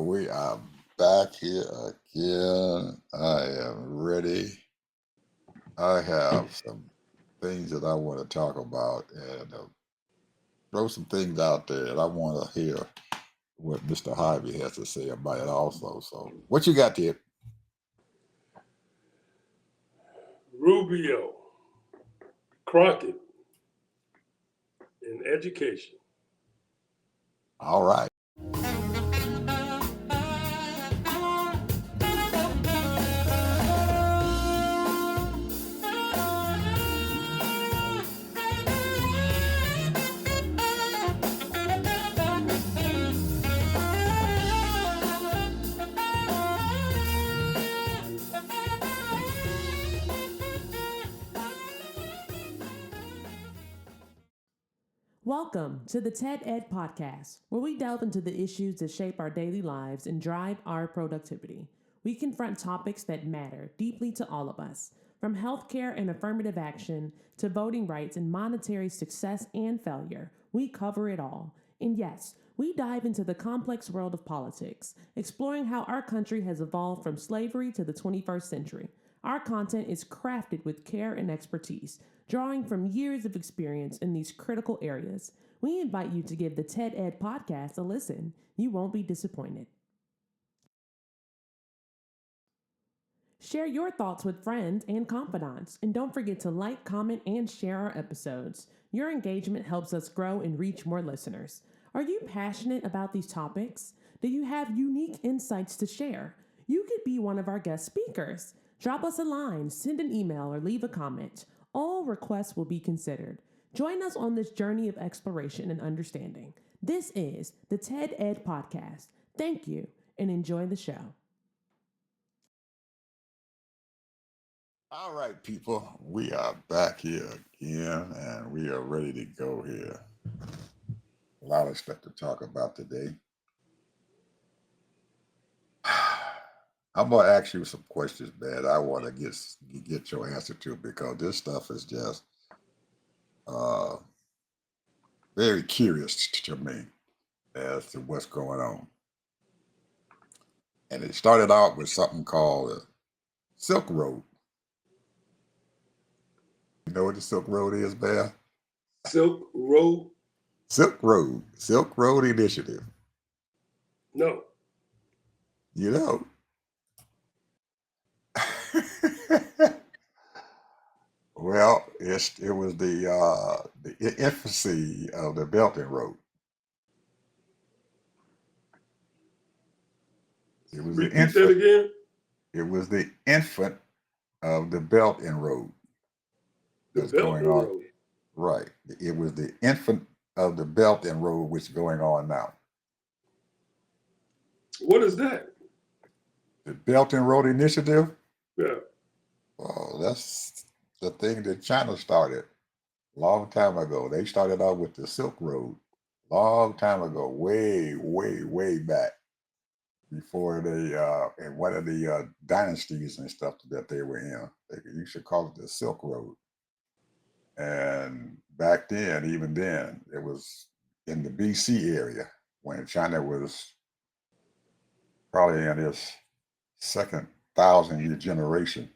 We are back here again. I am ready. I have some things that I want to talk about and throw some things out there, and I want to hear what Mr. Harvey has to say about it also. So, what you got there? Rubio, Crockett, in education. All right. Welcome to the TED Ed Podcast, where we delve into the issues that shape our daily lives and drive our productivity. We confront topics that matter deeply to all of us, from healthcare and affirmative action to voting rights and monetary success and failure. We cover it all. And yes, we dive into the complex world of politics, exploring how our country has evolved from slavery to the 21st century. Our content is crafted with care and expertise, drawing from years of experience in these critical areas. We invite you to give the TED Ed podcast a listen. You won't be disappointed. Share your thoughts with friends and confidants, and don't forget to like, comment, and share our episodes. Your engagement helps us grow and reach more listeners. Are you passionate about these topics? Do you have unique insights to share? You could be one of our guest speakers. Drop us a line, send an email, or leave a comment. All requests will be considered. Join us on this journey of exploration and understanding. This is the TED Ed Podcast. Thank you, and enjoy the show. All right, people. We are back here again, and we are ready to go here. A lot of stuff to talk about today. I'm gonna ask you some questions, man. I want to get your answer to because this stuff is just uh, very curious to me as to what's going on. And it started out with something called the Silk Road. You know what the Silk Road is, Bear? Silk Road? Silk Road Initiative. No. You know. Well, it was the infancy of the Belt and Road. It was the Repeat that infant. again. It was the infant of the Belt and Road The that's Belt going and on. Road. Right. It was the infant of the Belt and Road which is going on now. What is that? The Belt and Road Initiative. Yeah. Oh, that's the thing that China started a long time ago. They started out with the Silk Road long time ago, way, way, way back before they in one of the dynasties and stuff that they were in. You should call it the Silk Road. And back then, even then, it was in the BC area when China was probably in its second 1,000-year generation.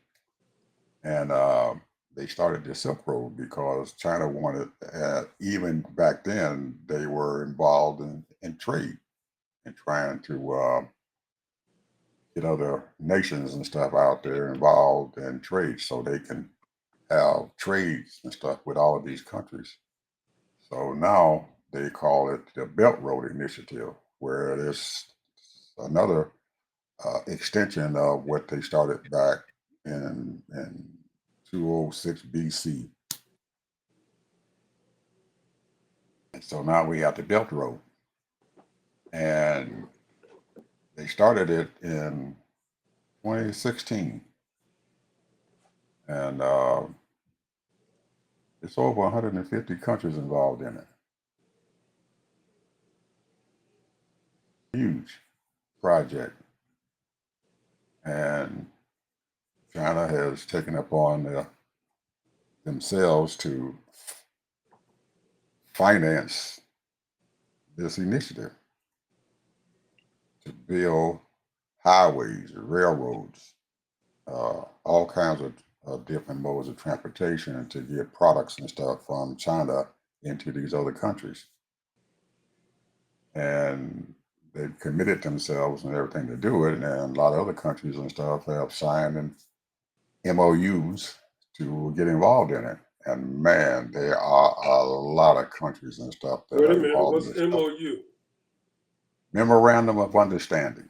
And they started the Silk Road because China wanted, even back then, they were involved in trade and trying to get other nations and stuff out there involved in trade so they can have trades and stuff with all of these countries. So now they call it the Belt Road Initiative, where there's another extension of what they started back in 206 BC. And so now we have the Belt Road. And they started it in 2016. And it's over 150 countries involved in it. Huge project. And China has taken upon themselves to finance this initiative. to build highways, railroads, all kinds of different modes of transportation to get products and stuff from China into these other countries. And they've committed themselves and everything to do it. And a lot of other countries and stuff have signed MOUs to get involved in it. And man, there are a lot of countries and stuff that Wait are a minute. involved in What's this stuff. MOU? Memorandum of Understanding.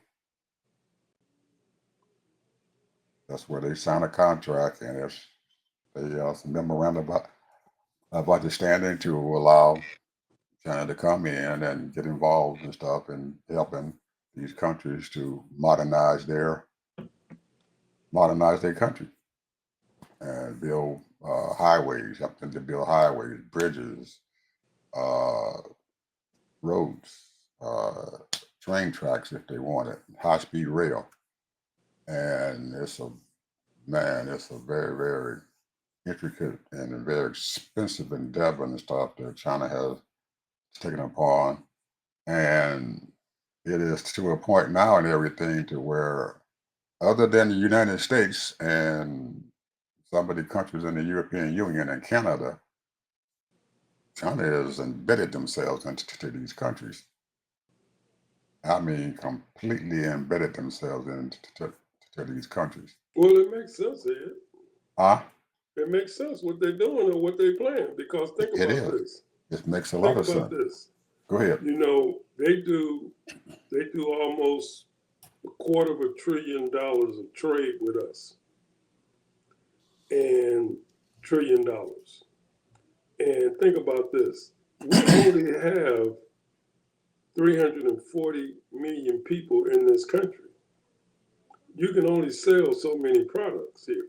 That's where they sign a contract, and it's a memorandum of understanding to allow China to come in and get involved and stuff in helping these countries to modernize their country and build highways, help them to build highways, bridges, uh, roads, train tracks if they want it, high-speed rail. And it's a very, very intricate and a very expensive endeavor and stuff that China has taken upon. And it is to a point now and everything to where, other than the United States and some of the countries in the European Union and Canada, China has embedded themselves into these countries. I mean, completely embedded themselves into these countries. Well, it makes sense, Ed. Huh? It makes sense what they're doing and what they plan. Because think It about is. this. It makes a lot Think of about sense. this. Go ahead. You know, they do almost $250 billion of trade with us, and $1 trillion. And think about this: we only have 340 million people in this country. You can only sell so many products here.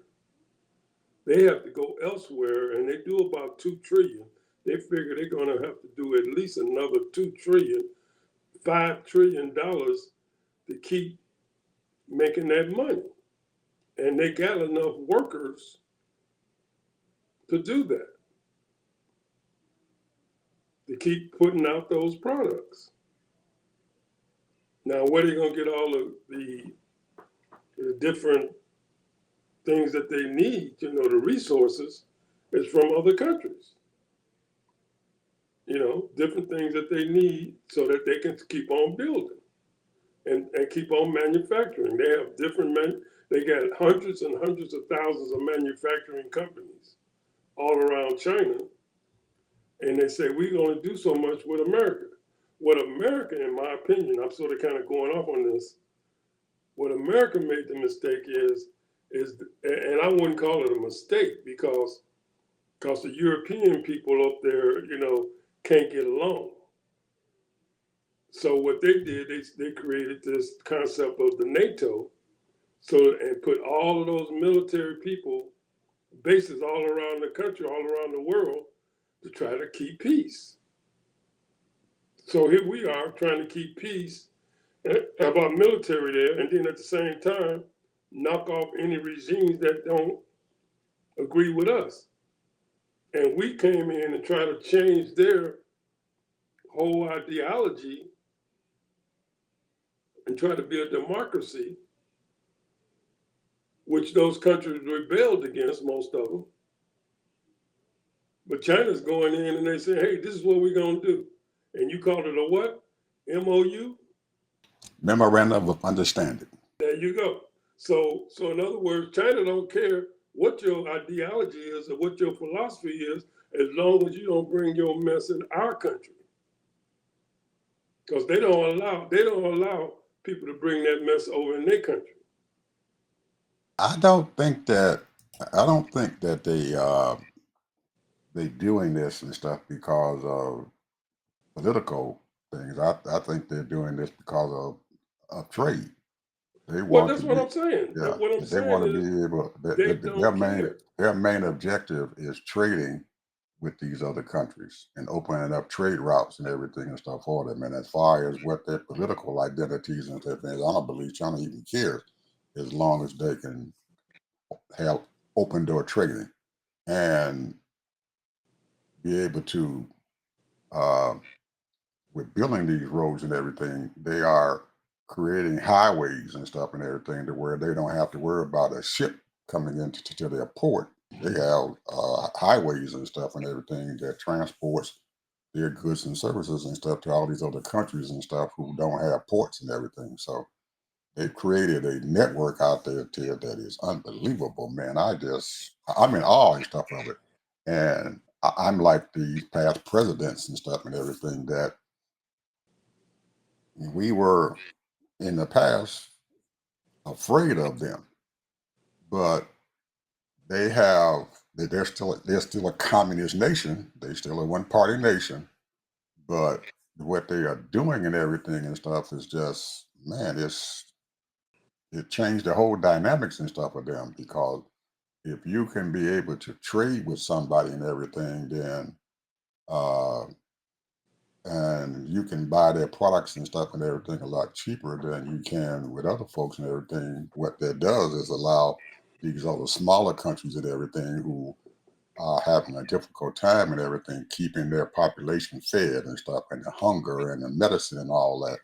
They have to go elsewhere, and they do about 2 trillion. They figure they're going to have to do at least another 2 trillion, $5 trillion to keep making that money. And they got enough workers to do that, to keep putting out those products. Now, where are they going to get all of the different things that they need, the resources, is from other countries. Different things that they need so that they can keep on building and keep on manufacturing. They have they got hundreds and hundreds of thousands of manufacturing companies all around China. And they say, we're going to do so much with America. What America, in my opinion, I'm sort of kind of going off on this, what America made the mistake is, and I wouldn't call it a mistake because the European people up there, can't get along. So what they did, they created this concept of the NATO, and put all of those military people, bases all around the country, all around the world, to try to keep peace. So here we are trying to keep peace, have our military there, and then at the same time, knock off any regimes that don't agree with us. And we came in and tried to change their whole ideology and try to be a democracy, which those countries rebelled against, most of them. But China's going in and they say, hey, this is what we're going to do. And you called it a what? MOU? Memorandum of Understanding. There you go. So in other words, China don't care what your ideology is or what your philosophy is, as long as you don't bring your mess in our country. Because they don't allow people to bring that mess over in their country. I don't think that they doing this and stuff because of political things. I think they're doing this because of trade. They Well, want that's to what be I'm saying. yeah. What I'm They saying want to is be able. they don't care. Their main objective is trading with these other countries and opening up trade routes and everything and stuff for them. And as far as what their political identities and stuff is, I don't believe China even cares as long as they can have open door trading and be able to, with building these roads and everything, they are creating highways and stuff and everything to where they don't have to worry about a ship coming into to their port. They have highways and stuff and everything that transports their goods and services and stuff to all these other countries and stuff who don't have ports and everything. So they've created a network out there, Ted, that is unbelievable, man. I'm in awe and stuff of it. And I'm like the past presidents and stuff and everything that we were in the past afraid of them, but they're still a communist nation. They're still a one party nation, but what they are doing and everything and stuff is just, man, it changed the whole dynamics and stuff of them, because if you can be able to trade with somebody and everything, then uh, and you can buy their products and stuff and everything a lot cheaper than you can with other folks and everything. What that does is allow these other smaller countries and everything who are having a difficult time and everything, keeping their population fed and stuff, and the hunger and the medicine and all that.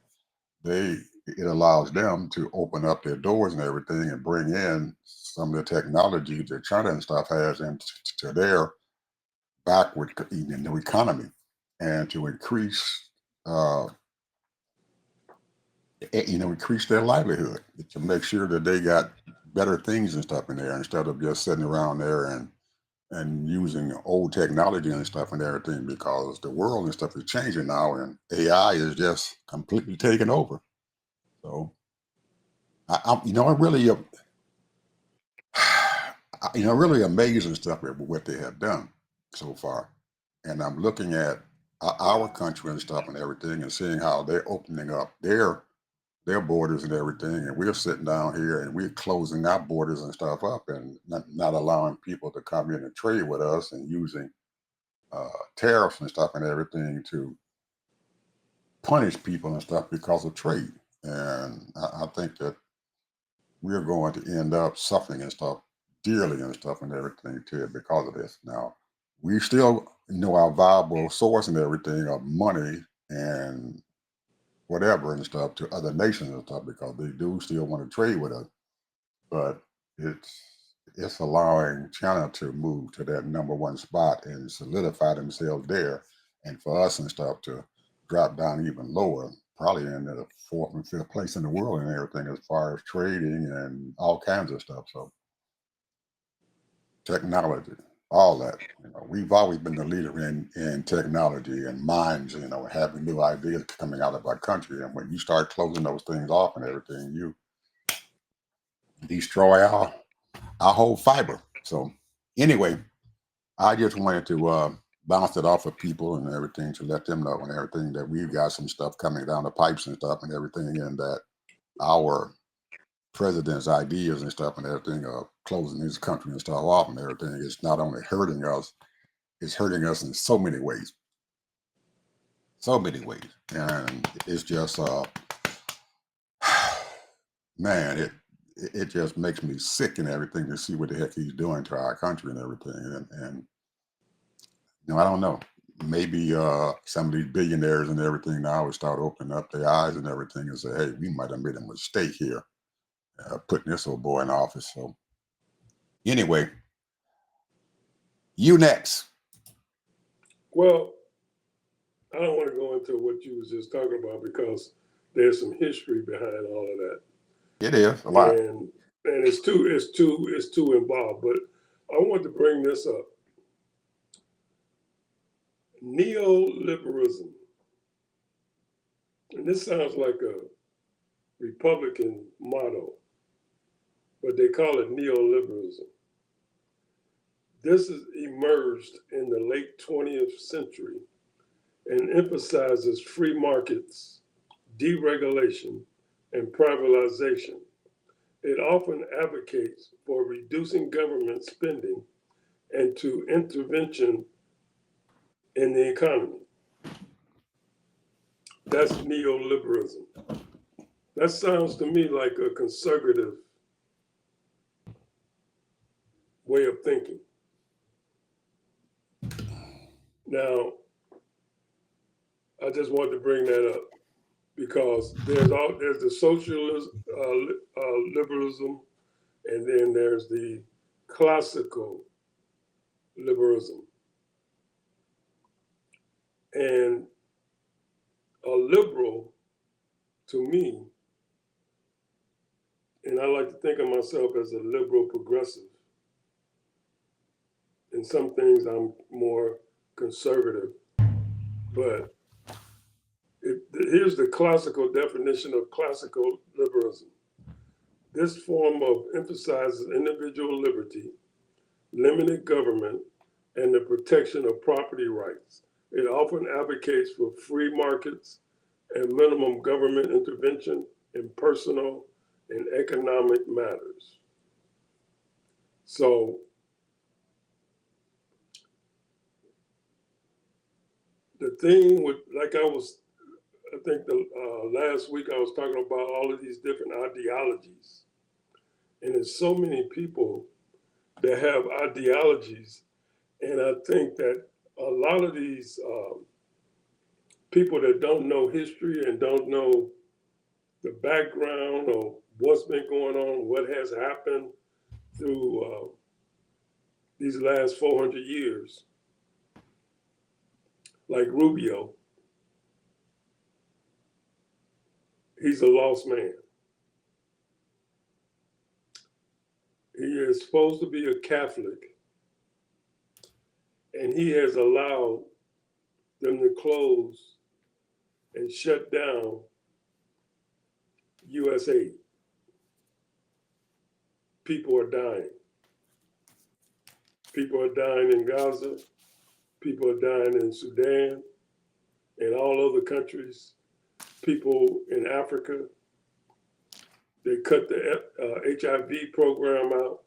It allows them to open up their doors and everything and bring in some of the technology that China and stuff has into their backward economy, and to uh, increase their livelihood, to make sure that they got better things and stuff in there, instead of just sitting around there and using old technology and stuff and everything, because the world and stuff is changing now, and AI is just completely taking over. So I'm really really amazed and stuff at what they have done so far. And I'm looking at our country and stuff and everything, and seeing how they're opening up their borders and everything, and we're sitting down here and we're closing our borders and stuff up, and not allowing people to come in and trade with us, and using tariffs and stuff and everything to punish people and stuff because of trade. And I think that we're going to end up suffering and stuff dearly and stuff and everything too, because of this. Now, we still know our viable source and everything of money and whatever and stuff to other nations and stuff, because they do still want to trade with us. But it's it's allowing China to move to that number one spot and solidify themselves there, and for us and stuff to drop down even lower, probably in the fourth and fifth place in the world and everything, as far as trading and all kinds of stuff. So technology, all that. We've always been the leader in technology and minds. Having new ideas coming out of our country, and when you start closing those things off and everything, you destroy our whole fiber. So anyway, I just wanted to bounce it off of people and everything, to let them know and everything that we've got some stuff coming down the pipes and stuff and everything, and that our president's ideas and stuff and everything of closing his country and stuff off and everything is not only hurting us, it's hurting us in so many ways. So many ways. And it's just man, it just makes me sick and everything to see what the heck he's doing to our country and everything. And I don't know. Maybe some of these billionaires and everything now would start opening up their eyes and everything, and say, "Hey, we might have made a mistake here, putting this old boy in office." So anyway, you next. Well, I don't want to go into what you was just talking about, because there's some history behind all of that, It is a lot. and it's too involved. But I want to bring this up: neoliberalism, and this sounds like a Republican motto, but they call it neoliberalism. This has emerged in the late 20th century and emphasizes free markets, deregulation, and privatization. It often advocates for reducing government spending and to intervention in the economy. That's neoliberalism. That sounds to me like a conservative way of thinking. Now, I just wanted to bring that up because there's the socialist liberalism, and then there's the classical liberalism. And a liberal, to me, and I like to think of myself as a liberal progressive. In some things, I'm more conservative, but here's the classical definition of classical liberalism. This form of emphasizes individual liberty, limited government, and the protection of property rights. It often advocates for free markets and minimum government intervention in personal and economic matters. So the thing with, like I think last week I was talking about all of these different ideologies. And there's so many people that have ideologies. And I think that a lot of these people that don't know history and don't know the background or what's been going on, what has happened through these last 400 years, like Rubio, he's a lost man. He is supposed to be a Catholic, and he has allowed them to close and shut down USAID. People are dying. People are dying in Gaza. People are dying in Sudan and all other countries. People in Africa. They cut the HIV program out.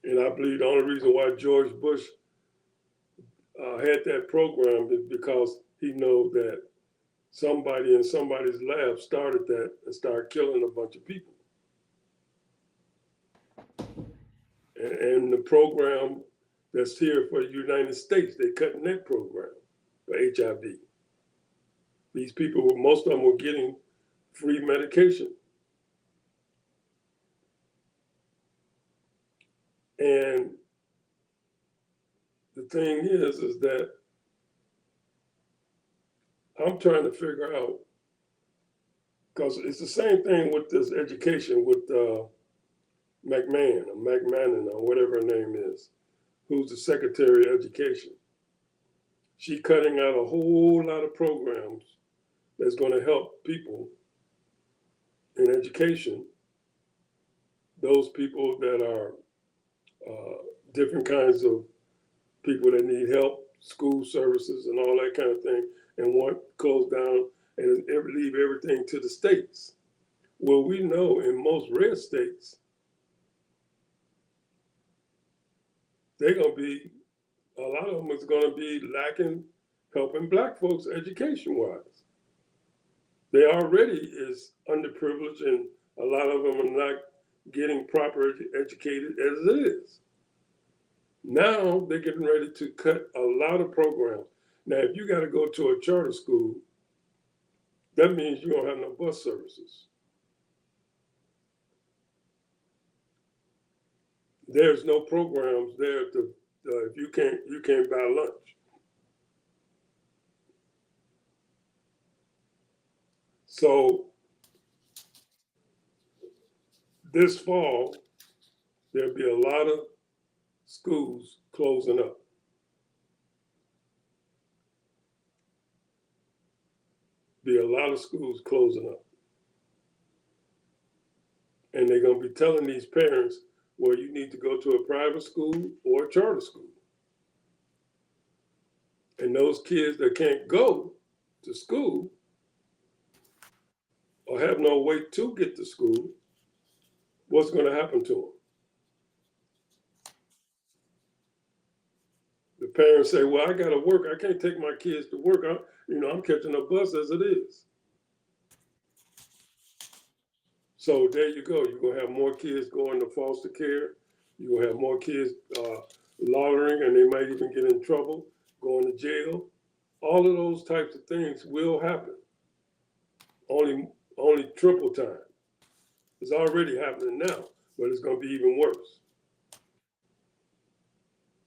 And I believe the only reason why George Bush had that program is because he knows that somebody in somebody's lab started that and started killing a bunch of people. And the program that's here for the United States, they're cutting that program for HIV. These people, most of them were getting free medication. And the thing is that I'm trying to figure out, because it's the same thing with this education with McMahon or whatever her name is, who's the Secretary of Education. She's cutting out a whole lot of programs that's going to help people in education, those people that are different kinds of people that need help, school services and all that kind of thing, and want closed down and leave everything to the states. Well, we know in most red states, they're going to be, a lot of them is going to be lacking helping Black folks education-wise. They already is underprivileged, and a lot of them are not getting proper educated as it is. Now they're getting ready to cut a lot of programs. Now, if you got to go to a charter school, that means you don't have no bus services. There's no programs there to if you can't buy lunch. So this fall, there'll be a lot of schools closing up. Be a lot of schools closing up. And they're going to be telling these parents, well, you need to go to a private school or a charter school. And those kids that can't go to school or have no way to get to school, what's going to happen to them? The parents say, well, I got to work. I can't take my kids to work. I'm catching a bus as it is. So there you go. You're going to have more kids going to foster care. You're going to have more kids laundering, and they might even get in trouble, going to jail. All of those types of things will happen. only triple time. It's already happening now, but it's going to be even worse.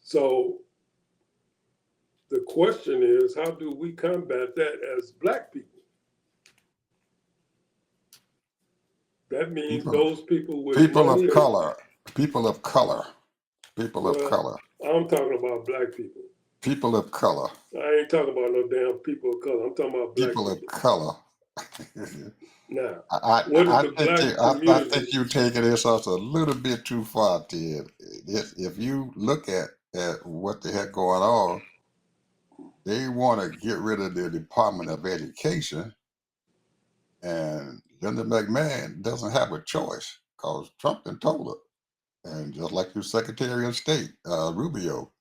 So the question is, how do we combat that as Black people? That means People, those people with people money. of color, people of color, people of Well, color, I'm talking about Black people. people of color, I ain't talking about no damn people of color. I'm talking about Black people of people. color. Now, I, what is I, the I think Black I community? think you're taking this us a little bit too far, Ted. If you look at what the heck going on, they want to get rid of the Department of Education, and Linda McMahon doesn't have a choice because Trump done told her. And just like your Secretary of State, Rubio,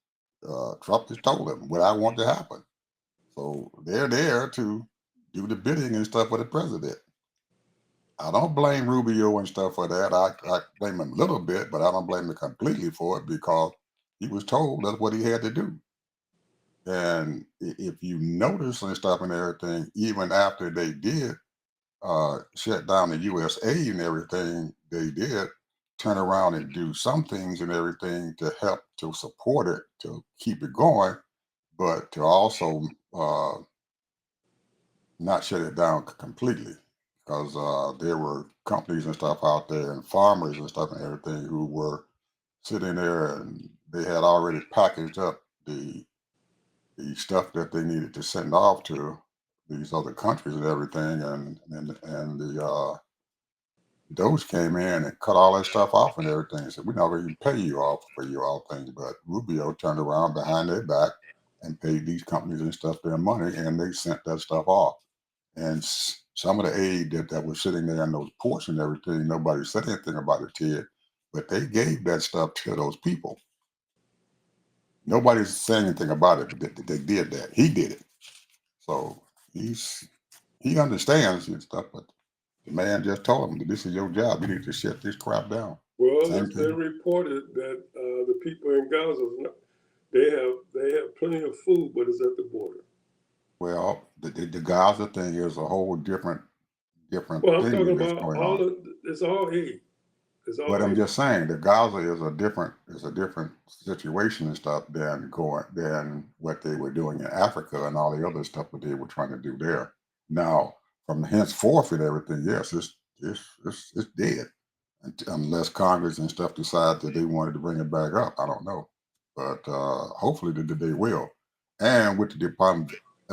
Trump has told them what I want to happen. So they're there to do the bidding and stuff for the president. I don't blame Rubio and stuff for that. I blame him a little bit, but I don't blame him completely for it because he was told that's what he had to do. And if you notice and stuff and everything, even after they did shut down the USAID and everything, they did turn around and do some things and everything to help to support it, to keep it going, but to also not shut it down completely because there were companies and stuff out there and farmers and stuff and everything who were sitting there and they had already packaged up the stuff that they needed to send off to these other countries and everything and the those came in and cut all that stuff off and everything. Said we're not going to pay you off for you all things, but Rubio turned around behind their back and paid these companies and stuff their money, and they sent that stuff off. And some of the aid that was sitting there in those ports and everything, nobody said anything about it, Ted, but they gave that stuff to those people. Nobody's saying anything about it, but they did that. He did it. So he understands and stuff, but the man just told him that this is your job. You need to shut this crap down. Well, Same it's been thing. reported that the people in Gaza, they have plenty of food, but it's at the border. Well, the Gaza thing is a whole different Well, I'm thing talking that's about going on. it's all aid. It's all But I'm aid. just saying the Gaza is a different situation and stuff than what they were doing in Africa and all the other stuff that they were trying to do there. Now, from henceforth and everything, yes, it's dead unless Congress and stuff decide that they wanted to bring it back up. I don't know, but hopefully they will. And with the Department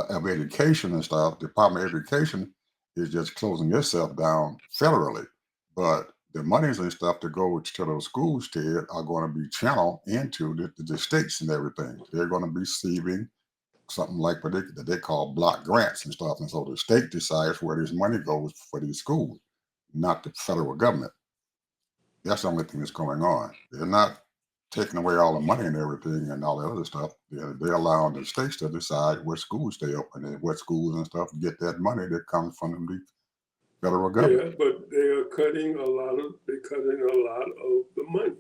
of Education and stuff, Department of Education is just closing itself down federally, but the monies and stuff to go to those schools, Ted, are going to be channeled into the states and everything. They're going to be receiving something like what they call block grants and stuff. And so the state decides where this money goes for these schools, not the federal government. That's the only thing that's going on. They're not taking away all the money and everything and all the other stuff. They're allowing the states to decide what schools stay open and what schools and stuff get that money that comes from the federal government. Yeah, but they're cutting a lot of the money.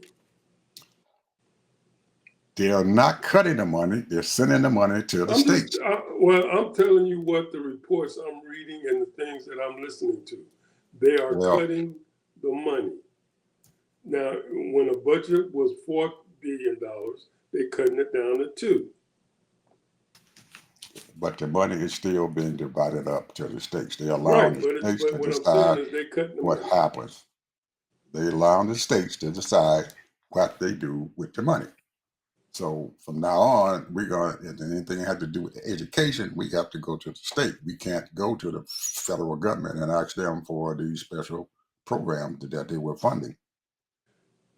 They are not cutting the money. They're sending the money to the states. I'm telling you what the reports I'm reading and the things that I'm listening to. They are Well, cutting the money. Now, when a budget was $4 billion, they're cutting it down to 2. but the money is still being divided up to the states. They're Right, allowing the states to what I'm saying decide is they're cutting the what money. happens. They're allowing the states to decide what they do with the money. So from now on, we're going to, if anything has to do with education, we have to go to the state. We can't go to the federal government and ask them for these special programs that they were funding.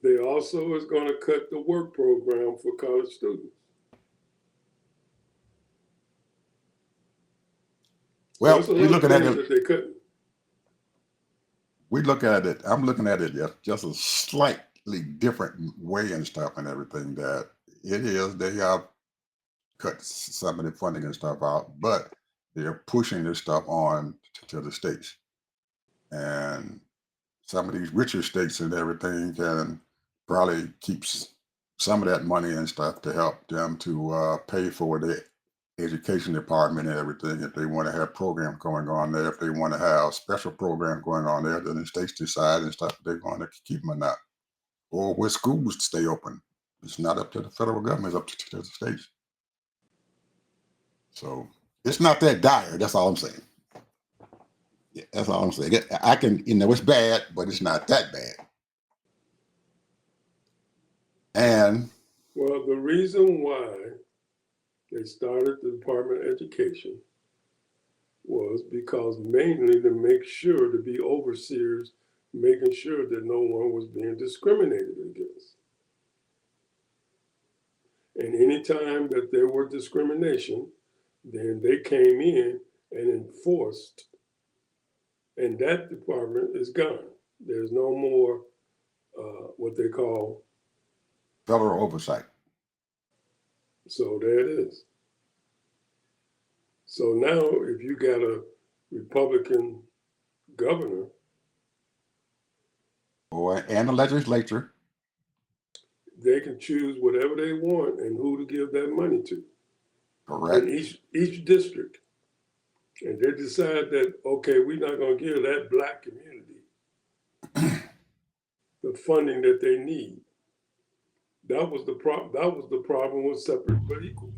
They also is going to cut the work program for college students. Well, So we're looking at it. that they're cutting. We look at it. I'm looking at it just a slightly different way and stuff and everything. That it is. They have cut some of the funding and stuff out, but they're pushing this stuff on to the states, and some of these richer states and everything can probably keep some of that money and stuff to help them to pay for the education department and everything. If they want to have programs going on there, if they want to have special programs going on there, then the states decide and stuff, they're going to keep them or not. Or where schools stay open. It's not up to the federal government, it's up to the states. So it's not that dire. That's all I'm saying. Yeah, that's all I'm saying. I can, it's bad, but it's not that bad. And Well, the reason why they started the Department of Education was because mainly to make sure to be overseers, making sure that no one was being discriminated against. And anytime that there were discrimination, then they came in and enforced, and that department is gone. There's no more what they call federal oversight. So there it is. So now if you got a Republican governor, And the legislature, they can choose whatever they want and who to give that money to correct? in each district. And they decide that, okay, we're not going to give that Black community the funding that they need. That was the problem. That was the problem with separate but equal.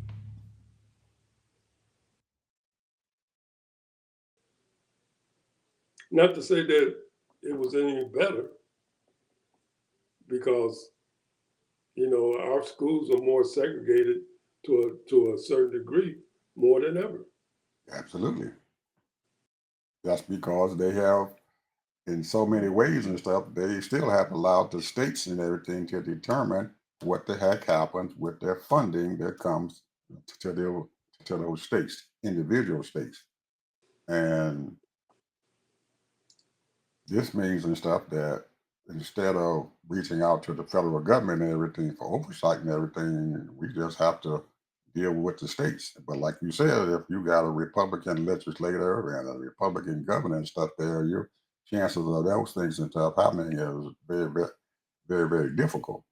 Not to say that it was any better, because our schools are more segregated to a certain degree more than ever. Absolutely. That's because they have, in so many ways and stuff, they still have allowed the states and everything to determine what the heck happens with their funding that comes to those states, individual states. And this means and stuff that instead of reaching out to the federal government and everything for oversight and everything, we just have to deal with the states. But like you said, if you got a Republican legislator and a Republican governor and stuff there, your chances of those things and stuff happening is very, very, very, very difficult.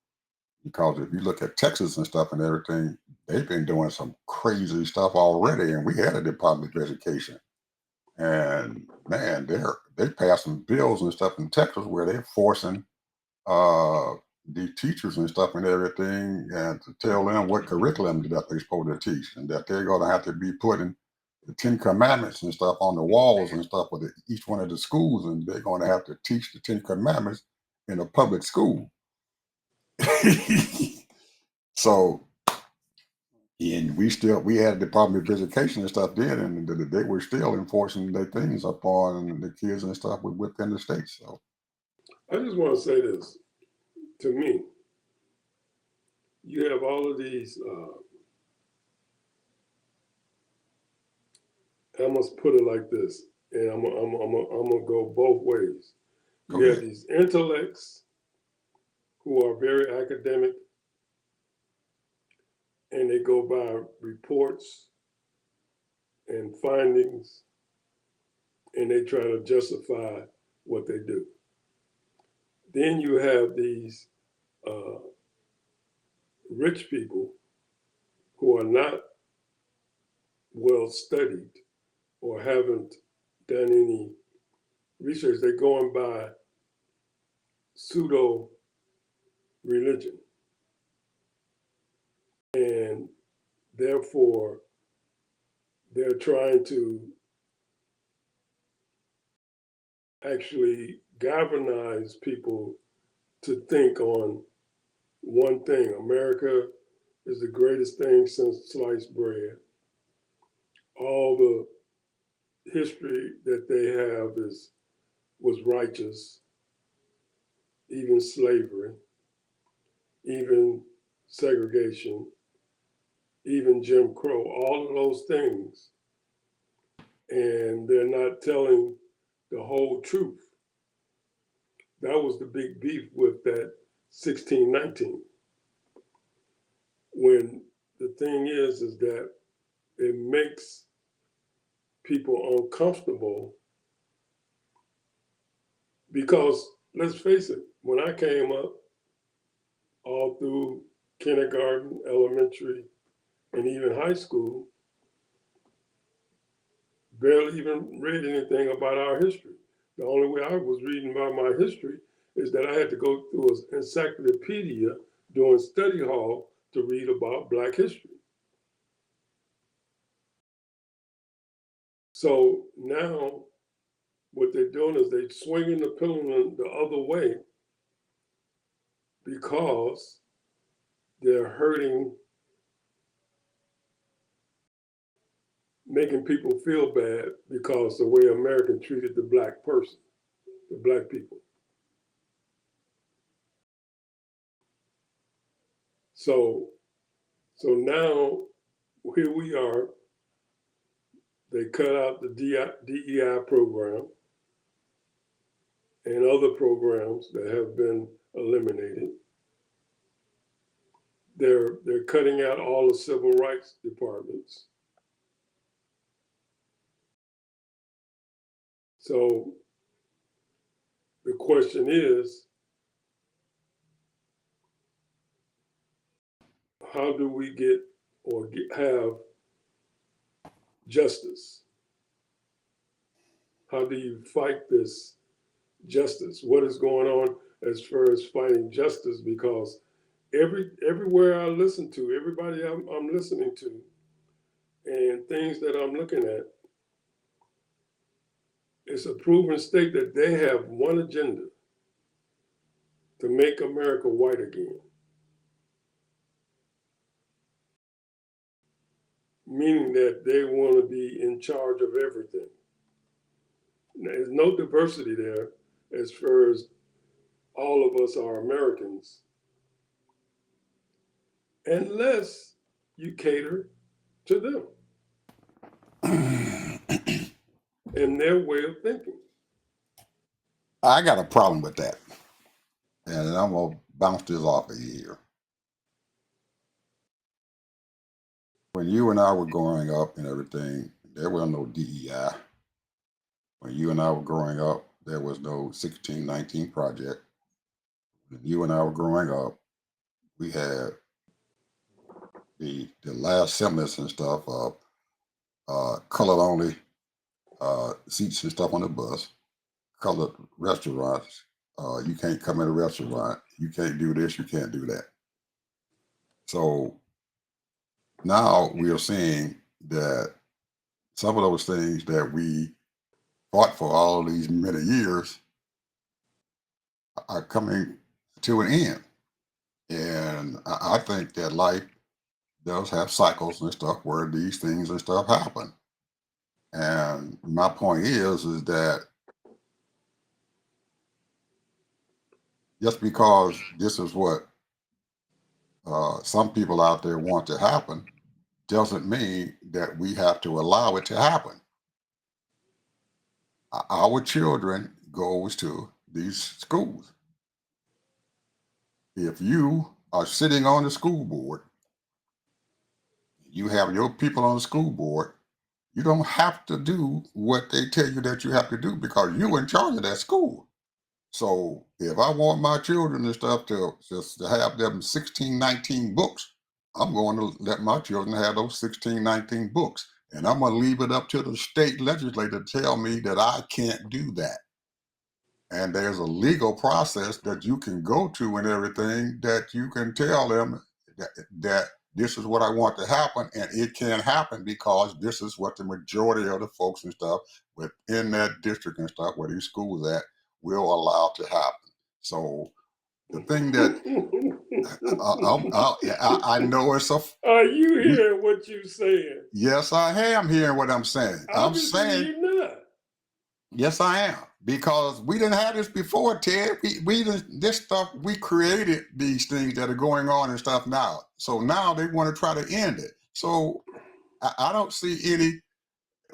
Because if you look at Texas and stuff and everything, they've been doing some crazy stuff already, and we had a Department of Education. And man, they passed some bills and stuff in Texas where they're forcing the teachers and stuff and everything, and to tell them what curriculum that they're supposed to teach, and that they're going to have to be putting the 10 Commandments and stuff on the walls and stuff with each one of the schools, and they're going to have to teach the 10 Commandments in a public school. So, and we had a Department of Education and stuff then, and they were still enforcing their things upon the kids and stuff within the states. So I just want to say this. To me, you have all of these, I must put it like this, and I'm gonna go both ways. You have these intellects who are very academic, and they go by reports and findings, and they try to justify what they do. Then you have these rich people who are not well studied or haven't done any research. They're going by pseudo religion. And therefore, they're trying to actually galvanize people to think on one thing. America is the greatest thing since sliced bread. All the history that they have was righteous, even slavery, even segregation, even Jim Crow, all of those things. And they're not telling the whole truth. That was the big beef with that 1619. When the thing is that it makes people uncomfortable, because let's face it, when I came up, all through kindergarten, elementary, and even high school, barely even read anything about our history. The only way I was reading about my history is that I had to go through an encyclopedia during study hall to read about Black history. So now what they're doing is they're swinging the pendulum the other way because they're hurting, making people feel bad because the way America treated the Black person, the Black people. So now here we are. They cut out the DEI program and other programs that have been eliminated. They're cutting out all the civil rights departments. So the question is, how do we get or have justice? How do you fight this justice? What is going on as far as fighting justice? Because everywhere I listen to, everybody I'm listening to, and things that I'm looking at, it's a proven state that they have one agenda: to make America white again. Meaning that they want to be in charge of everything. There's no diversity there as far as all of us are Americans, unless you cater to them and their way of thinking. I got a problem with that. And I'm going to bounce this off of you here. When you and I were growing up and everything, there was no DEI. When you and I were growing up, there was no 1619 Project. When you and I were growing up, we had the last semblance and stuff of color only seats and stuff on the bus, colored restaurants. You can't come in a restaurant. You can't do this. You can't do that. So now we are seeing that some of those things that we fought for all these many years are coming to an end. And I think that life does have cycles and stuff where these things and stuff happen. And my point is that just because this is what some people out there want to happen doesn't mean that we have to allow it to happen. Our children goes to these schools. If you are sitting on the school board, you have your people on the school board, you don't have to do what they tell you that you have to do because you're in charge of that school. So if I want my children and stuff to just to have them 1619 books, I'm going to let my children have those 1619 books. And I'm going to leave it up to the state legislature to tell me that I can't do that. And there's a legal process that you can go to and everything that you can tell them that this is what I want to happen, and it can't happen because this is what the majority of the folks and stuff within that district and stuff where these schools at will allow to happen. So the thing that I know it's a. Are you hearing what you're saying? Yes, I am hearing what I'm saying. Obviously, I'm saying you're not. yes, I am, because we didn't have this before, Ted. We didn't, this stuff, we created these things that are going on and stuff now. So now they want to try to end it. So I don't see any.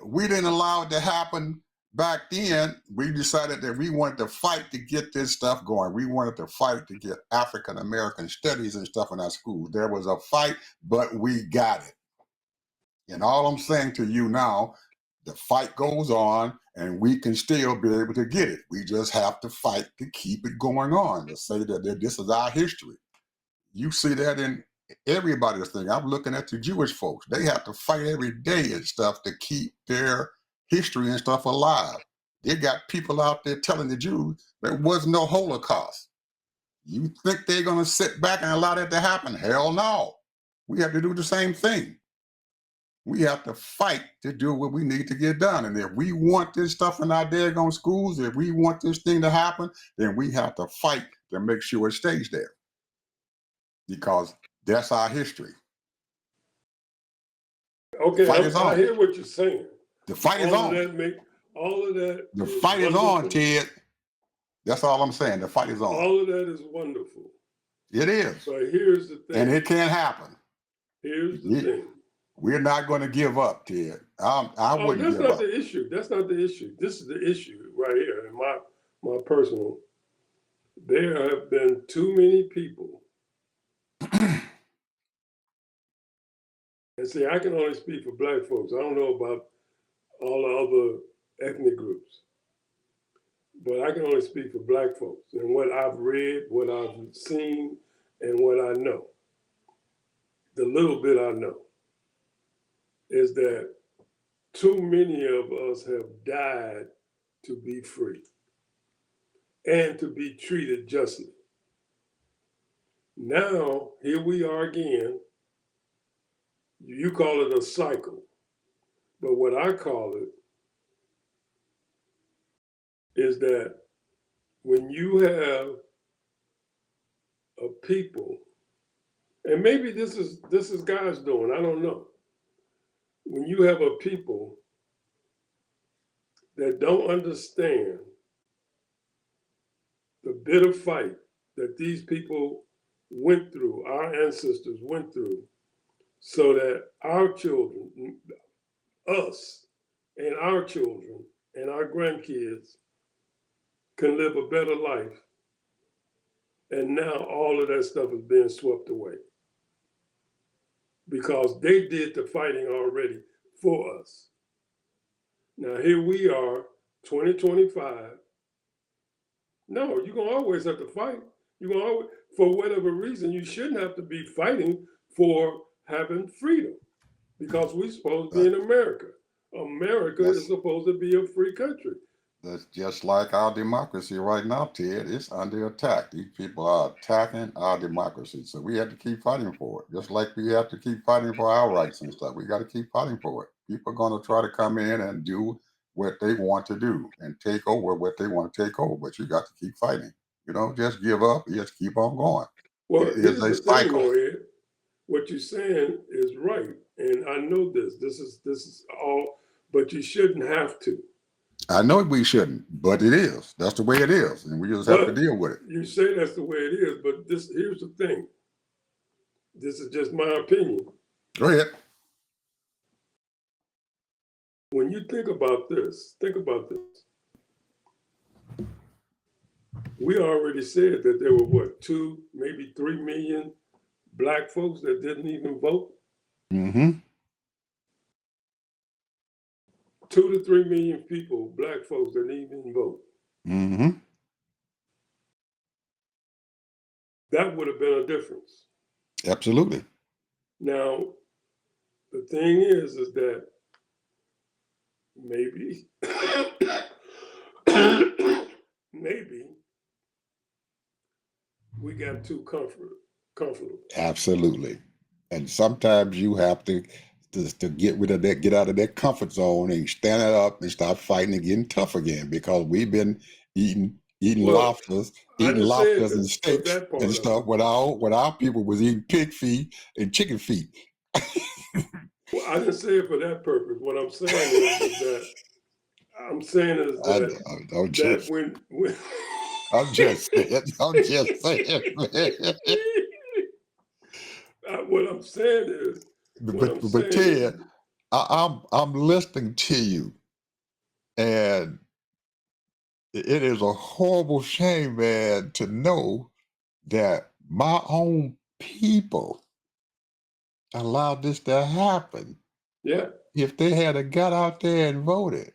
We didn't allow it to happen back then. We decided that we wanted to fight to get this stuff going. We wanted to fight to get African American studies and stuff in our schools. There was a fight, but we got it. And all I'm saying to you now, the fight goes on and we can still be able to get it. We just have to fight to keep it going on, to say that this is our history. You see that in everybody's thing. I'm looking at the Jewish folks. They have to fight every day and stuff to keep their history and stuff alive. They got people out there telling the Jews there was no Holocaust. You think they're going to sit back and allow that to happen? Hell no. We have to do the same thing. We have to fight to do what we need to get done. And if we want this stuff in our daggone schools, if we want this thing to happen, then we have to fight to make sure it stays there. Because that's our history. Okay, Fight is I on. hear what you're saying. The fight is All on. of that. The fight is on, Ted. That's all I'm saying. The fight is on. All of that is wonderful. It is. But here's the thing. And it can't happen. Here's the thing. We're not going to give up, Ted. I wouldn't that's give not up. the issue. That's not the issue. This is the issue right here. In my personal, there have been too many people. And see, I can only speak for black folks. I don't know about all the other ethnic groups. But I can only speak for black folks and what I've read, what I've seen, and what I know. The little bit I know is that too many of us have died to be free and to be treated justly. Now, here we are again. You call it a cycle, but what I call it is that when you have a people, and maybe this is God's doing, I don't know. When you have a people that don't understand the bitter fight that these people went through, our ancestors went through, so that our children, us and our children and our grandkids can live a better life. And now all of that stuff is being swept away because they did the fighting already for us. Now here we are, 2025. No, you're going to always have to fight. You're going to always, for whatever reason, you shouldn't have to be fighting for having freedom because we're supposed to be in America. America is supposed to be a free country. That's just like our democracy right now, Ted. It's under attack. These people are attacking our democracy. So we have to keep fighting for it. Just like we have to keep fighting for our rights and stuff. We got to keep fighting for it. People are going to try to come in and do what they want to do and take over what they want to take over. But you got to keep fighting. You don't just give up. You just keep on going. Well, It here's is a the thing, cycle. Ed. What you're saying is right. And I know this. This is all, but you shouldn't have to. I know we shouldn't, but it is. That's the way it is, and we just have to deal with it. You say that's the way it is, but here's the thing. This is just my opinion. Go ahead. When you think about this. We already said that there were 2, maybe 3 million black folks that didn't even vote. Mm-hmm. 2 to 3 million people, black folks that didn't even vote. Mm-hmm. That would have been a difference. Absolutely. Now, the thing is that maybe, maybe we got too comfortable. Absolutely. And sometimes you have to get rid of that, get out of that comfort zone and stand it up and start fighting and getting tough again because we've been eating lobsters and steaks and stuff when our people was eating pig feet and chicken feet. Well, I didn't say it for that purpose. What I'm saying is that I'm saying when I'm just saying. What I'm saying is, but Ted, I'm listening to you, and it is a horrible shame, man, to know that my own people allowed this to happen. Yeah. If they had got out there and voted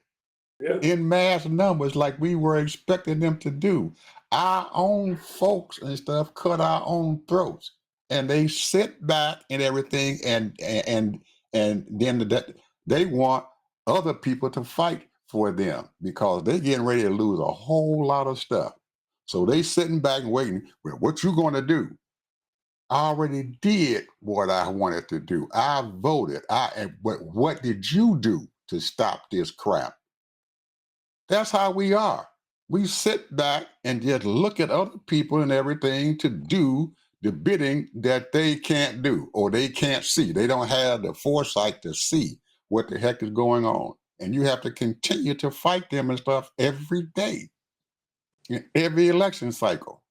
in mass numbers like we were expecting them to do, our own folks and stuff cut our own throats, and they sit back and everything, and then they want other people to fight for them because they're getting ready to lose a whole lot of stuff. So they sitting back and waiting. Well, what you going to do? I already did what I wanted to do. I voted. But what did you do to stop this crap? That's how we are. We sit back and just look at other people and everything to do the bidding that they can't do or they can't see. They don't have the foresight to see what the heck is going on. And you have to continue to fight them and stuff every day, in every election cycle.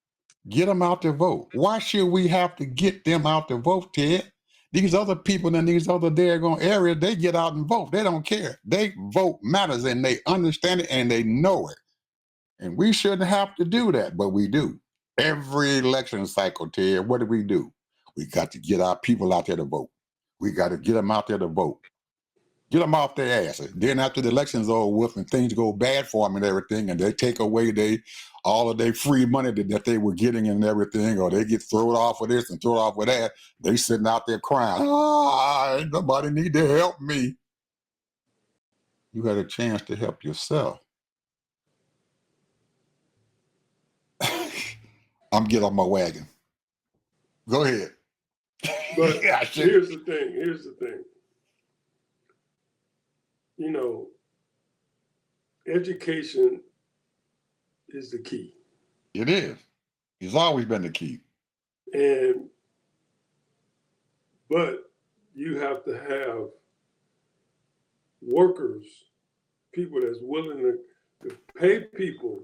Get them out to vote. Why should we have to get them out to vote, Ted? These other people in these other daggone areas, they get out and vote. They don't care. They vote matters and they understand it and they know it. And we shouldn't have to do that, but we do. Every election cycle, Ted, what do? We got to get our people out there to vote. We got to get them out there to vote. Get them off their asses. Then after the election's over with and things go bad for them and everything, and they take away all of their free money that they were getting and everything, or they get thrown off with this and thrown off with that, they sitting out there crying, ain't nobody need to help me. You had a chance to help yourself. I'm getting on my wagon. Go ahead. But Yeah, here's the thing. You know, education is the key. It is. It's always been the key. But you have to have workers, people that's willing to pay people,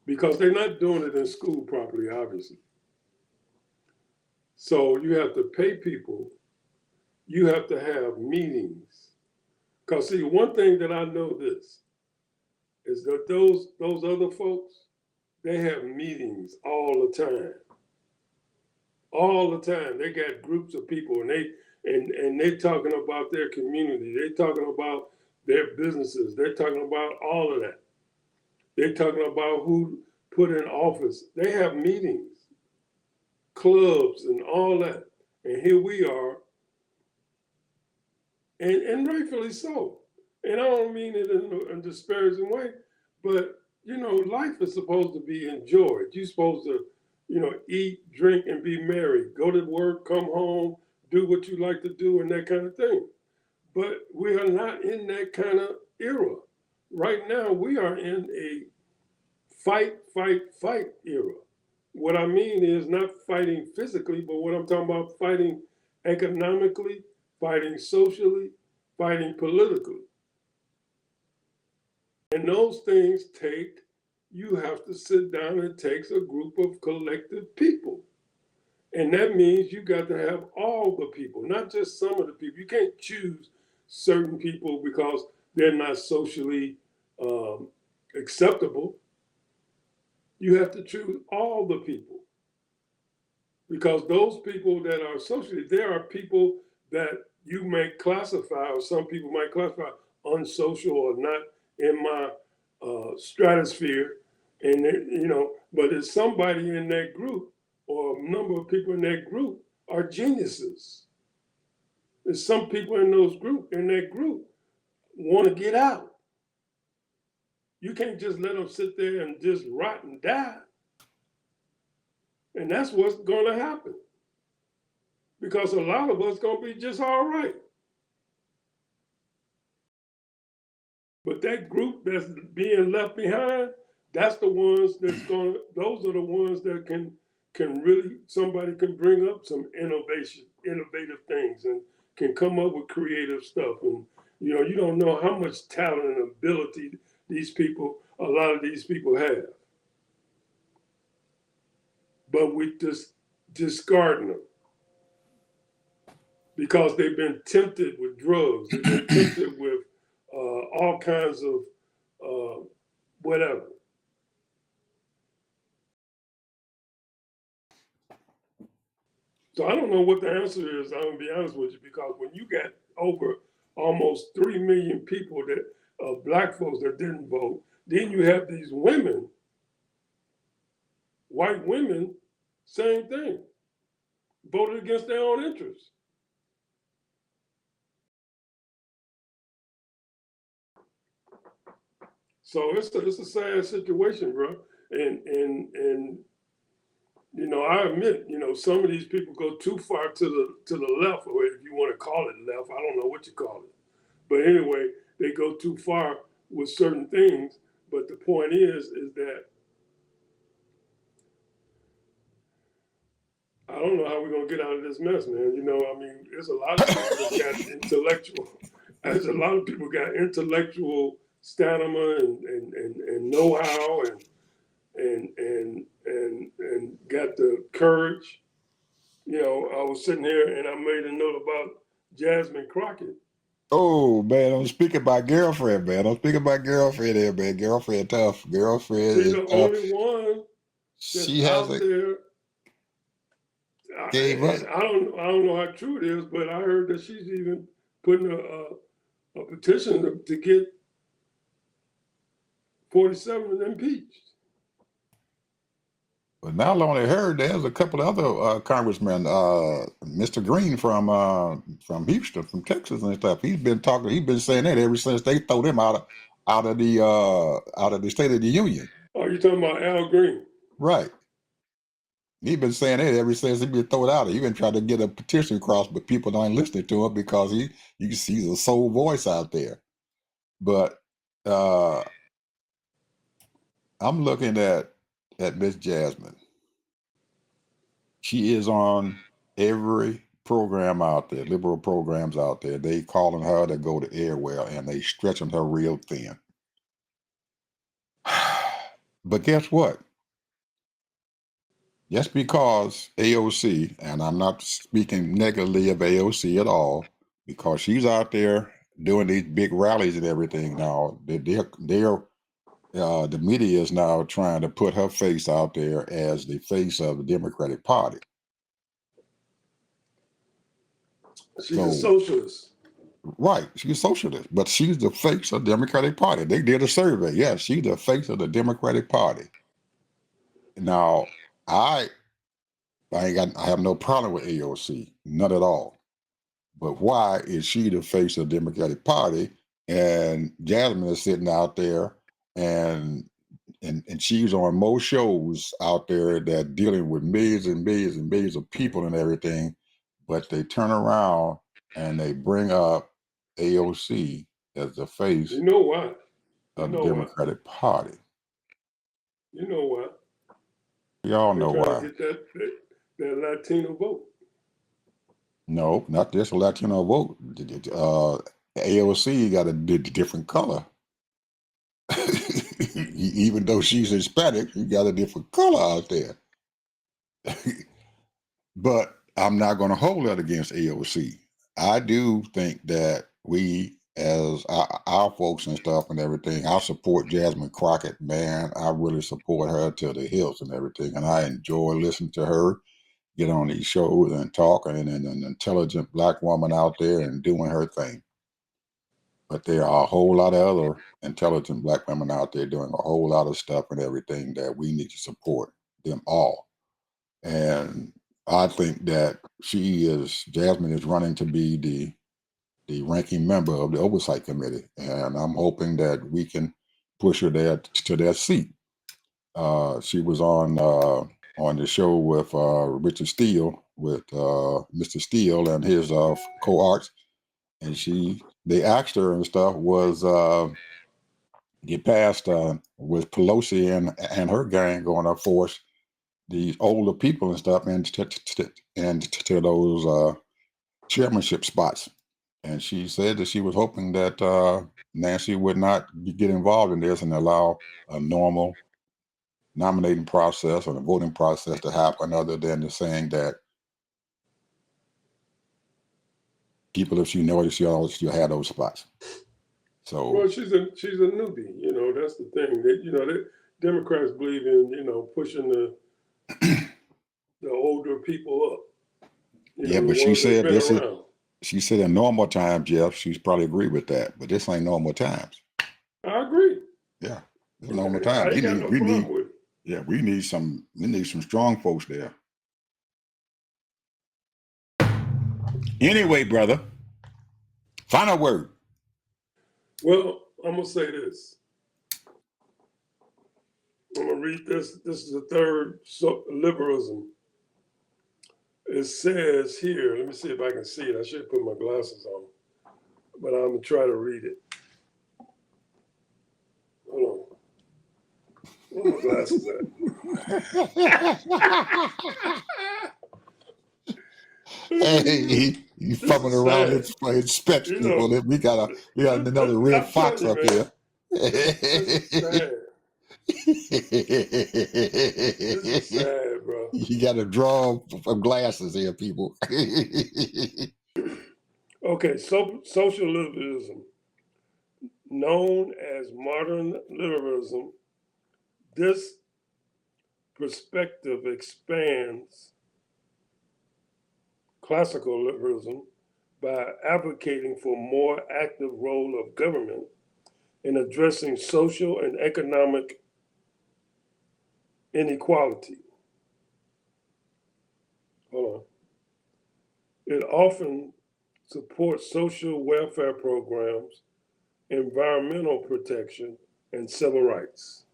because they're not doing it in school properly, obviously. So you have to pay people. You have to have meetings. Because see, one thing that I know this is that those other folks, they have meetings all the time. All the time. They got groups of people and they talking about their community. They're talking about their businesses. They're talking about all of that. They're talking about who put in office. They have meetings, clubs, and all that. And here we are, and rightfully so. And I don't mean it in a disparaging way, but you know, life is supposed to be enjoyed. You're supposed to, you know, eat, drink, and be merry. Go to work, come home, do what you like to do, and that kind of thing. But we are not in that kind of era. Right now, we are in a fight era. What I mean is not fighting physically, but what I'm talking about, fighting economically, fighting socially, fighting politically. And those things you have to sit down. It takes a group of collective people. And that means you got to have all the people, not just some of the people. You can't choose certain people because they're not socially acceptable. You have to choose all the people. Because those people that are socially, there are people that you may classify, or some people might classify unsocial or not in my stratosphere. And, you know, but it's somebody in that group or a number of people in that group are geniuses. There's some people in that group want to get out. You can't just let them sit there and just rot and die. And that's what's going to happen. Because a lot of us going to be just all right. But that group that's being left behind, that's the ones those are the ones that can really, somebody can bring up some innovative things and can come up with creative stuff. And, you know, you don't know how much talent and ability a lot of these people have. But we just discarding them because they've been tempted with drugs. They've been tempted with all kinds of whatever. So I don't know what the answer is. I'm gonna be honest with you, because when you got over almost 3 million people that black folks that didn't vote, then you have these women, white women, same thing, voted against their own interests. So it's a sad situation, bro. And you know, I admit, you know, some of these people go too far to the left, or if you want to call it left, I don't know what you call it. But anyway, they go too far with certain things. But the point is that I don't know how we're gonna get out of this mess, man. You know, I mean, there's a lot of people that got intellectual. There's a lot of people got intellectual stamina and know-how and got the courage. You know, I was sitting here and I made a note about Jasmine Crockett. Oh man, I'm speaking about girlfriend, man. I'm speaking about girlfriend here, man. Girlfriend tough. Girlfriend She's is the tough. only one that's She out hasn't there. gave up. And I don't know how true it is, but I heard that she's even putting a petition to get 47 impeached. But not only her, there's a couple of other congressmen. Mr. Green from Houston, from Texas and stuff. He's been talking. He's been saying that ever since they throw him out of the State of the Union. Oh, you talking about Al Green? Right. He's been saying that ever since he been thrown out. He been trying to get a petition across, but people aren't listening to him because he's a sole voice out there. But I'm looking at Miss Jasmine. She is on every program out there, liberal programs out there. They calling her to go to Airwell, and they stretching her real thin. But guess what? Just because AOC, and I'm not speaking negatively of AOC at all, because she's out there doing these big rallies and everything now. The media is now trying to put her face out there as the face of the Democratic Party. She's a socialist. Right, she's a socialist, but she's the face of the Democratic Party. They did a survey. Yes, she's the face of the Democratic Party. Now, I have no problem with AOC, none at all. But why is she the face of the Democratic Party and Jasmine is sitting out there and she's on most shows out there that dealing with millions and millions and millions of people and everything, but they turn around and they bring up AOC as the face You know why? of the Democratic Party. You know why? We all They're know trying why. to get that Latino vote. No, not just a Latino vote. AOC got a different color. Even though she's Hispanic, she got a different color out there. But I'm not going to hold that against AOC. I do think that we, as our folks and stuff and everything, I support Jasmine Crockett, man. I really support her to the hills and everything. And I enjoy listening to her get on these shows and talk, and an intelligent Black woman out there and doing her thing. But there are a whole lot of other intelligent Black women out there doing a whole lot of stuff and everything that we need to support them all. And I think that Jasmine is running to be the ranking member of the Oversight Committee. And I'm hoping that we can push her there to that seat. She was on the show with Richard Steele, with Mr. Steele and his cohorts, and they asked her and stuff was get past with Pelosi and her gang going to force these older people and stuff into those chairmanship spots. And she said that she was hoping that Nancy would not get involved in this and allow a normal nominating process or the voting process to happen, other than the saying that people, if she noticed, she'll have those spots. So, well, she's a newbie. You know, that's the thing. That that Democrats believe in pushing the older people up. yeah, The but she ones that said been this is. around. She said in normal times, Jeff, she's probably agree with that, but this ain't normal times. I agree. Yeah, this is normal times. I ain't got no problem with it. Yeah, we need some strong folks there. Anyway, brother, final word. Well, I'm gonna say this. I'm gonna read this. This is the third liberalism. It says here. Let me see if I can see it. I should put my glasses on, but I'm gonna try to read it. Hold on. Where my glasses at? Hey, you This fumbling is around sad. his specs, You people. know, We got another red I'm telling fox you, up man. here. This is sad. This is sad, bro. You got to draw from glasses here, people. Okay, so social liberalism, known as modern liberalism, this perspective expands classical liberalism by advocating for more active role of government in addressing social and economic inequality. Hold on. It often supports social welfare programs, environmental protection, and civil rights.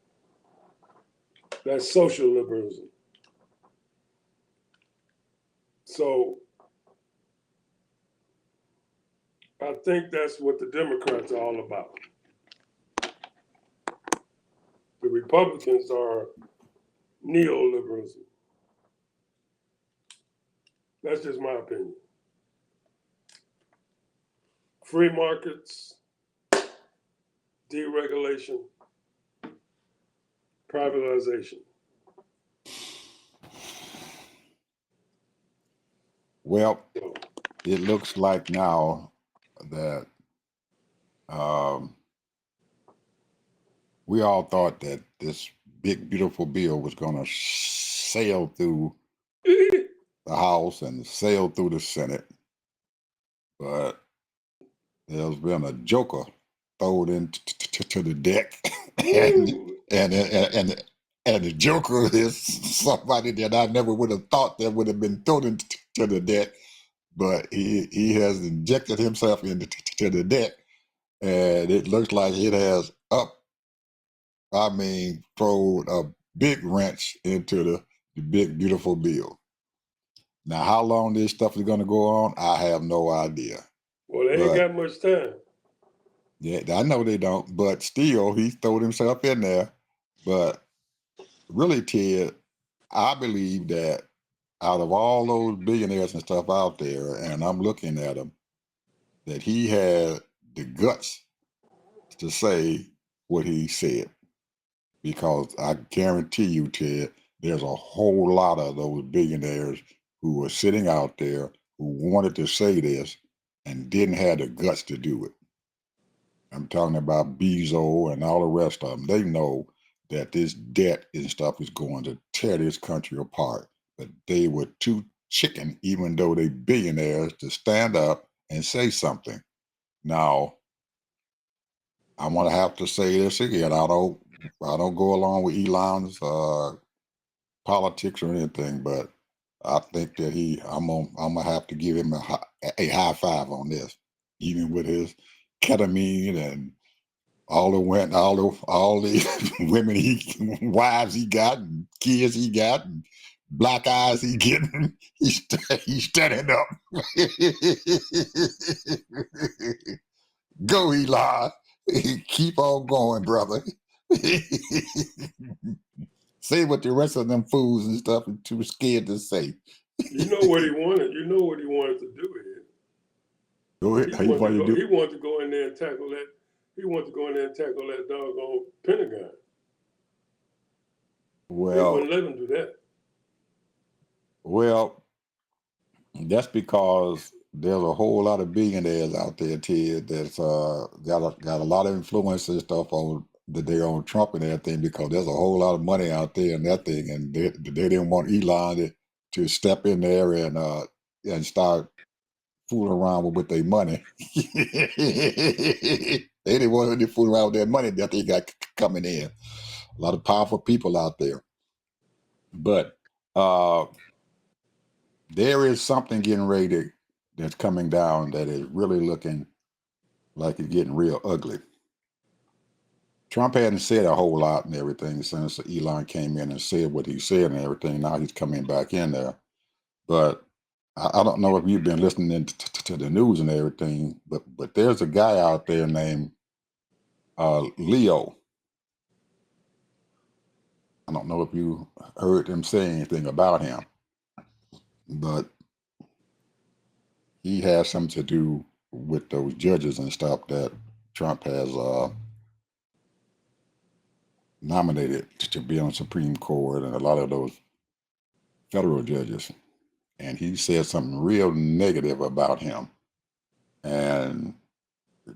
That's social liberalism. So I think that's what the Democrats are all about. The Republicans are neoliberalism. That's just my opinion. Free markets, deregulation, privatization. Well, So, it looks like now that we all thought that this big, beautiful bill was going to sail through the House and sail through the Senate, but there's been a joker thrown into the deck, and woo, and and and the joker is somebody that I never would have thought that would have been thrown into the deck, but he has injected himself into the deck, and it looks like it has thrown a big wrench into the big beautiful bill. Now, how long this stuff is going to go on, I have no idea. well, they ain't But got much time. yeah, I know they don't, but still, he threw himself in there. But really, Ted, I believe that out of all those billionaires and stuff out there, and I'm looking at him, that he had the guts to say what he said. Because I guarantee you, Ted, there's a whole lot of those billionaires who were sitting out there who wanted to say this and didn't have the guts to do it. I'm talking about Bezos and all the rest of them. They know that this debt and stuff is going to tear this country apart. But they were too chicken, even though they billionaires, to stand up and say something. Now, I'm gonna have to say this again. I don't go along with Elon's politics or anything, but I think that I'm gonna have to give him a high five on this, even with his ketamine and all the women wives he got and kids he got and black eyes he getting. He's standing up. Go, Eli. Keep on going, brother. Say what the rest of them fools and stuff are too scared to say. You know what he wanted. You know what he wanted to do here. Go ahead. He How you wanted want to to go. He do? wanted to go in there and tackle that. He wanted to go in there and tackle that doggone Pentagon. They Well, wouldn't let him do that. well, that's because there's a whole lot of billionaires out there, Ted, that's got a lot of influence and stuff on that they on Trump and everything because there's a whole lot of money out there and that thing, and they didn't want Elon to step in there and start fooling around with their money. They didn't want him to fool around with their money that they got coming in. A lot of powerful people out there, but uh, there is something getting ready that's coming down that is really looking like it's getting real ugly. Trump hadn't said a whole lot and everything since Elon came in and said what he said and everything. Now he's coming back in there. But I don't know if you've been listening to the news and everything, but there's a guy out there named Leo. I don't know if you heard him say anything about him, but he has something to do with those judges and stuff that Trump has nominated to be on the Supreme Court and a lot of those federal judges. And he said something real negative about him. And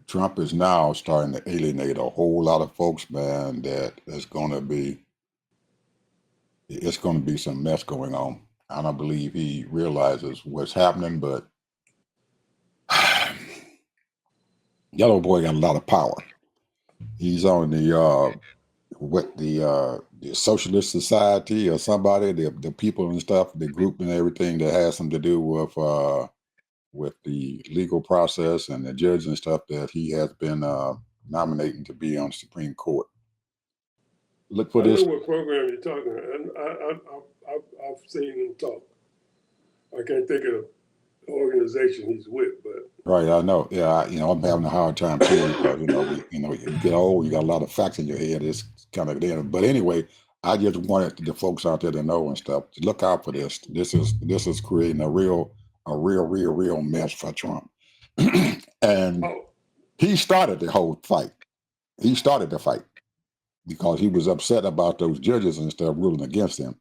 Trump is now starting to alienate a whole lot of folks, man, that it's going to be some mess going on. I don't believe he realizes what's happening, but Yellow Boy got a lot of power. He's on the Socialist Society or somebody, the people and stuff, the group and everything that has something to do with the legal process and the judge and stuff that he has been nominating to be on the Supreme Court. Look for I this. know what program you're talking about. I've seen him talk. I can't think of the organization he's with, but Right, I know. Yeah, I'm having a hard time too because you get old, you got a lot of facts in your head. It's kind of there. But anyway, I just wanted the folks out there to know and stuff to look out for this. This is creating a real mess for Trump. And oh, he started the whole fight. He started the fight because he was upset about those judges and stuff ruling against him.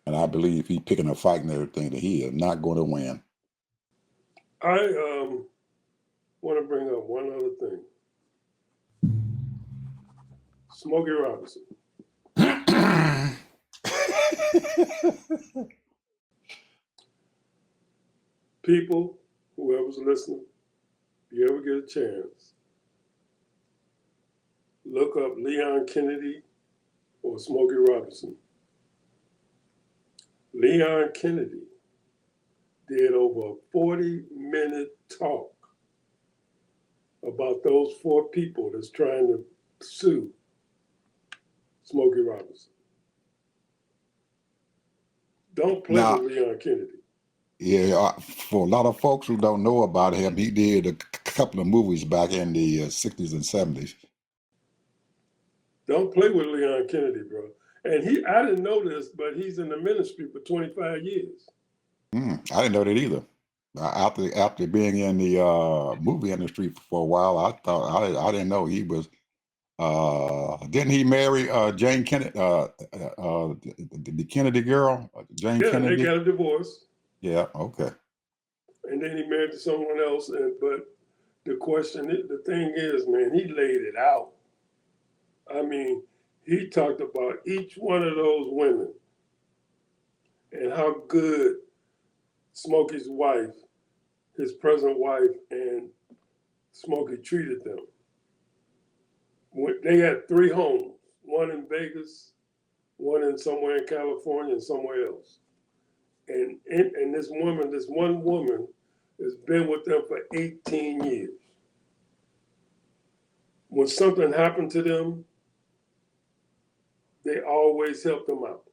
And I believe he's picking a fight and everything that he is not going to win. I want to bring up one other thing. Smokey Robinson. People, whoever's listening, if you ever get a chance, look up Leon Kennedy or Smokey Robinson. Leon Kennedy did over a 40-minute talk about those 4 people that's trying to sue Smokey Robinson. Don't play Now, with Leon Kennedy. Yeah, for a lot of folks who don't know about him, he did a couple of movies back in the 60s and 70s. Don't play with Leon Kennedy, bro. And I didn't know this, but he's in the ministry for 25 years. I didn't know that either. After being in the movie industry for a while, I thought I didn't know he was. Didn't he marry Jane Kennedy, the Kennedy girl, Jane Yeah, Kennedy? they got a divorce. Yeah, okay. And then he married to someone else. But the thing is, man, he laid it out. I mean, he talked about each one of those women and how good Smokey's wife, his present wife, and Smokey treated them. They had 3 homes, one in Vegas, one in somewhere in California, and somewhere else. And this one woman, has been with them for 18 years. When something happened to them, they always helped them out.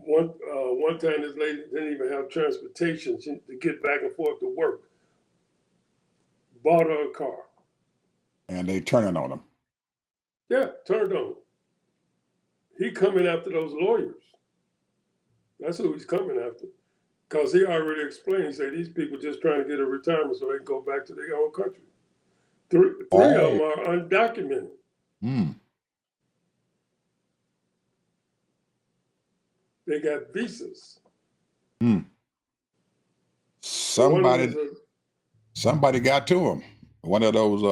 One time, this lady didn't even have transportation to get back and forth to work. Bought her a car. And they turning on him. Yeah, turned on. He coming after those lawyers. That's who he's coming after. Because he already explained, he said these people just trying to get a retirement so they can go back to their own country. Three of them are undocumented. They got visas. Somebody got to him. One of those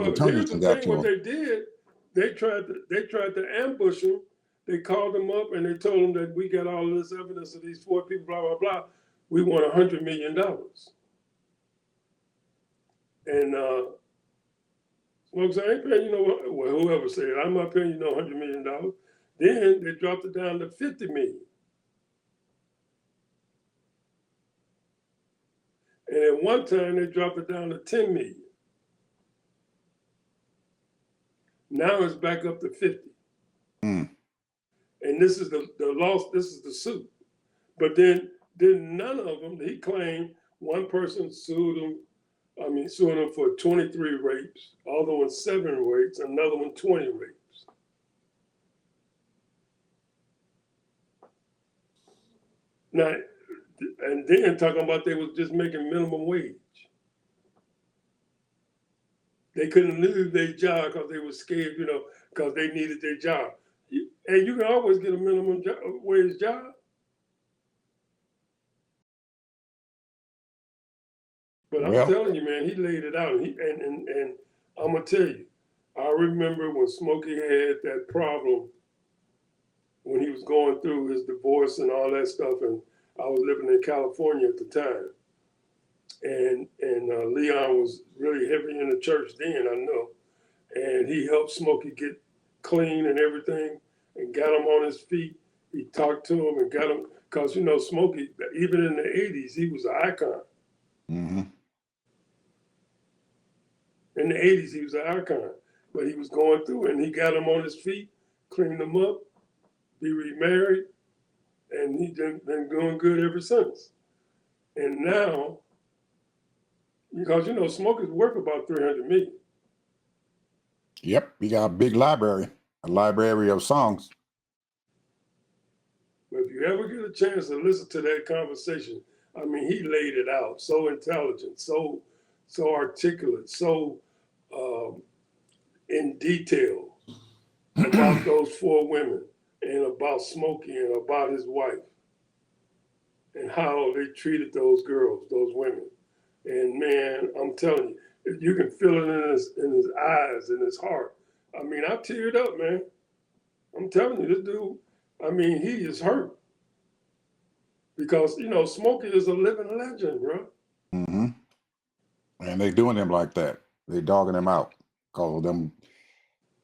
attorneys Here's the got thing: to what him. they did, they tried to ambush him. They called him up and they told him that we got all this evidence of these 4 people, blah blah blah. We want $100 million. And Smokes, I ain't paying whoever said it, I'm not paying $100 million. Then they dropped it down to $50 million. at one time they dropped it down to 10 million. Now it's back up to 50. Mm. And this is the loss, this is the suit. But then none of them, he claimed one person sued him for 23 rapes, other one 7 rapes, another one 20 rapes. Now, and then talking about they was just making minimum wage. They couldn't leave their job because they were scared, because they needed their job. And you can always get a minimum wage job. But I'm telling you, man, he laid it out. And I'm going to tell you, I remember when Smokey had that problem when he was going through his divorce and all that stuff. And I was living in California at the time. And Leon was really heavy in the church then, I know. And he helped Smokey get clean and everything and got him on his feet. He talked to him and got him, because, Smokey, even in the 80s, he was an icon. Mm-hmm. In the 80s, he was an icon. But he was going through and he got him on his feet, cleaned him up, he remarried, and he's been doing good ever since. And now, because, Smokey's worth about 300 million. Yep, he got a big library, a library of songs. But if you ever get a chance to listen to that conversation, he laid it out. So intelligent, so articulate, so in detail about those 4 women and about Smokey and about his wife and how they treated those girls, those women. And man, I'm telling you, you can feel it in his eyes, in his heart. I teared up, man. I'm telling you, this dude, he is hurt. Because, Smokey is a living legend, bro. Mm-hmm. And they doing him like that. They dogging him out. Call them.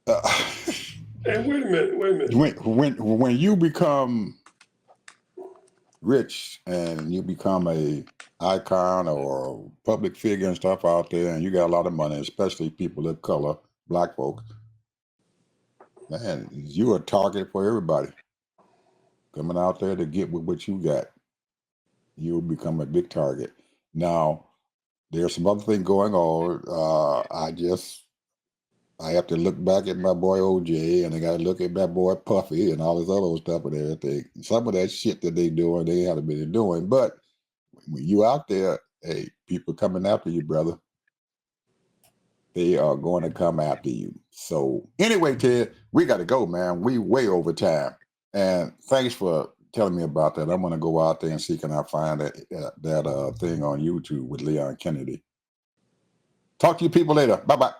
And wait a minute. When you become rich and you become a icon or a public figure and stuff out there, and you got a lot of money, especially people of color, black folks, man, you're a target for everybody. Coming out there to get with what you got, you'll become a big target. Now, there's some other thing going on. I have to look back at my boy OJ, and I got to look at my boy Puffy and all this other stuff and everything. Some of that shit that they doing, they haven't been doing. But when you out there, hey, people coming after you, brother. They are going to come after you. So anyway, Ted, we got to go, man. We way over time. And thanks for telling me about that. I'm going to go out there and see can I find that thing on YouTube with Leon Kennedy. Talk to you people later. Bye-bye.